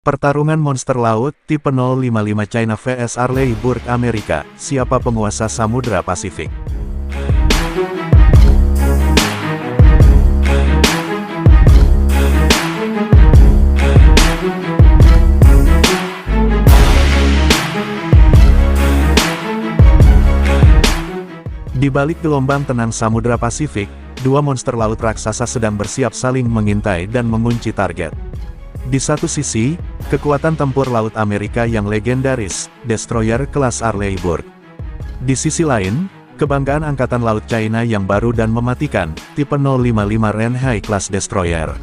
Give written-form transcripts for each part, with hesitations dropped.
Pertarungan monster laut tipe 055 China vs Arleigh Burke Amerika, siapa penguasa Samudra Pasifik? Di balik gelombang tenang Samudra Pasifik, dua monster laut raksasa sedang bersiap saling mengintai dan mengunci target. Di satu sisi, kekuatan tempur laut Amerika yang legendaris, destroyer kelas Arleigh Burke. Di sisi lain, kebanggaan Angkatan Laut China yang baru dan mematikan, tipe 055 Renhai kelas destroyer.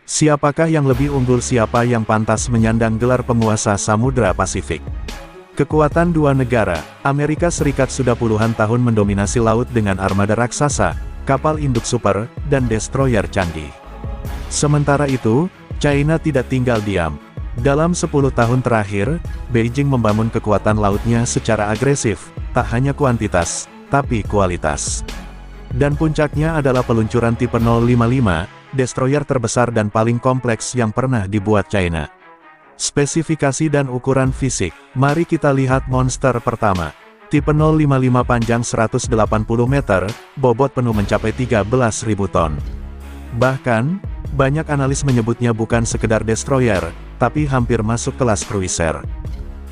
Siapakah yang lebih unggul, siapa yang pantas menyandang gelar penguasa Samudra Pasifik? Kekuatan dua negara, Amerika Serikat sudah puluhan tahun mendominasi laut dengan armada raksasa, kapal induk super, dan destroyer canggih. Sementara itu, China tidak tinggal diam. Dalam 10 tahun terakhir, Beijing membangun kekuatan lautnya secara agresif, tak hanya kuantitas, tapi kualitas. Dan puncaknya adalah peluncuran tipe 055, destroyer terbesar dan paling kompleks yang pernah dibuat China. Spesifikasi dan ukuran fisik, mari kita lihat monster pertama. Tipe 055 panjang 180 meter, bobot penuh mencapai 13.000 ton. Bahkan, banyak analis menyebutnya bukan sekedar destroyer, tapi hampir masuk kelas cruiser.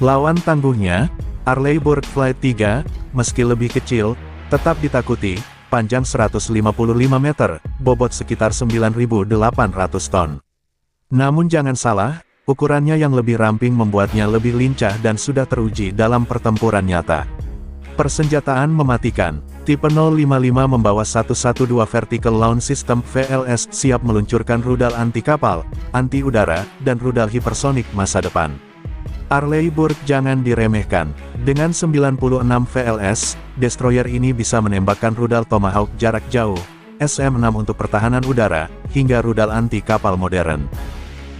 Lawan tangguhnya, Arleigh Burke Flight 3, meski lebih kecil, tetap ditakuti, panjang 155 meter, bobot sekitar 9.800 ton. Namun jangan salah, ukurannya yang lebih ramping membuatnya lebih lincah dan sudah teruji dalam pertempuran nyata. Persenjataan mematikan. Tipe 055 membawa 112 Vertical Launch System VLS siap meluncurkan rudal anti kapal, anti udara, dan rudal hipersonik masa depan. Arleigh Burke jangan diremehkan. Dengan 96 VLS, destroyer ini bisa menembakkan rudal Tomahawk jarak jauh, SM-6 untuk pertahanan udara, hingga rudal anti kapal modern.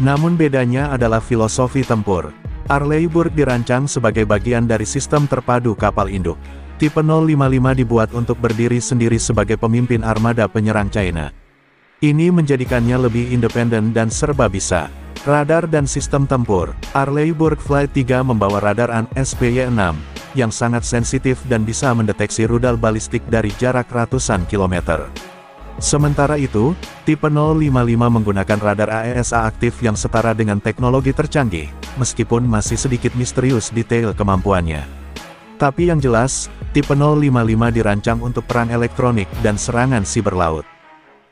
Namun bedanya adalah filosofi tempur. Arleigh Burke dirancang sebagai bagian dari sistem terpadu kapal induk. Tipe 055 dibuat untuk berdiri sendiri sebagai pemimpin armada penyerang China. Ini menjadikannya lebih independen dan serba bisa. Radar dan sistem tempur, Arleigh Burke Flight 3 membawa radar AN/SPY-6, yang sangat sensitif dan bisa mendeteksi rudal balistik dari jarak ratusan kilometer. Sementara itu, tipe 055 menggunakan radar AESA aktif yang setara dengan teknologi tercanggih, meskipun masih sedikit misterius detail kemampuannya. Tapi yang jelas, tipe 055 dirancang untuk perang elektronik dan serangan siber laut.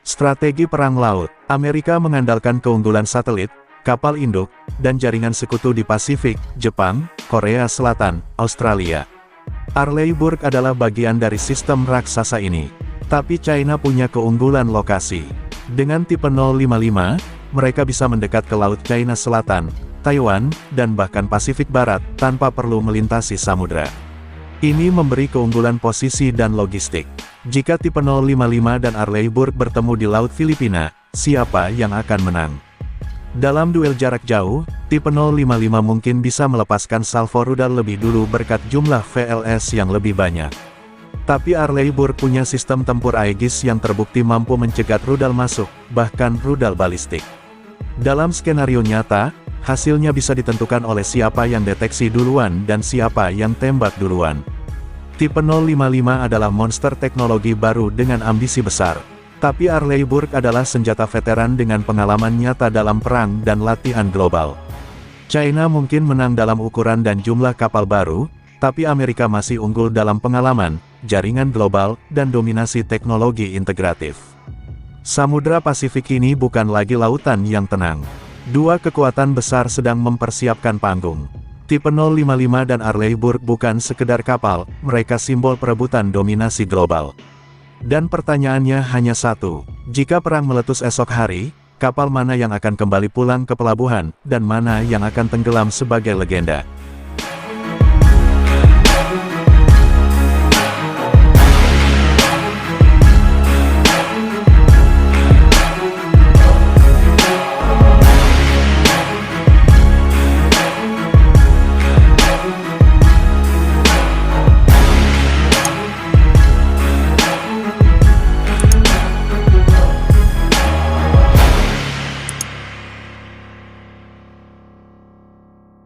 Strategi perang laut, Amerika mengandalkan keunggulan satelit, kapal induk, dan jaringan sekutu di Pasifik, Jepang, Korea Selatan, Australia. Arleigh Burke adalah bagian dari sistem raksasa ini. Tapi China punya keunggulan lokasi. Dengan tipe 055, mereka bisa mendekat ke Laut China Selatan, Taiwan, dan bahkan Pasifik Barat, tanpa perlu melintasi samudra. Ini memberi keunggulan posisi dan logistik. Jika tipe 055 dan Arleigh Burke bertemu di Laut Filipina, siapa yang akan menang? Dalam duel jarak jauh, tipe 055 mungkin bisa melepaskan salvo rudal lebih dulu berkat jumlah VLS yang lebih banyak. Tapi Arleigh Burke punya sistem tempur Aegis yang terbukti mampu mencegat rudal masuk, bahkan rudal balistik. Dalam skenario nyata, hasilnya bisa ditentukan oleh siapa yang deteksi duluan dan siapa yang tembak duluan. Tipe 055 adalah monster teknologi baru dengan ambisi besar. Tapi Arleigh Burke adalah senjata veteran dengan pengalaman nyata dalam perang dan latihan global. China mungkin menang dalam ukuran dan jumlah kapal baru, tapi Amerika masih unggul dalam pengalaman, jaringan global, dan dominasi teknologi integratif. Samudra Pasifik ini bukan lagi lautan yang tenang. Dua kekuatan besar sedang mempersiapkan panggung. Tipe 055 dan Arleigh Burke bukan sekedar kapal, mereka simbol perebutan dominasi global. Dan pertanyaannya hanya satu, jika perang meletus esok hari, kapal mana yang akan kembali pulang ke pelabuhan, dan mana yang akan tenggelam sebagai legenda?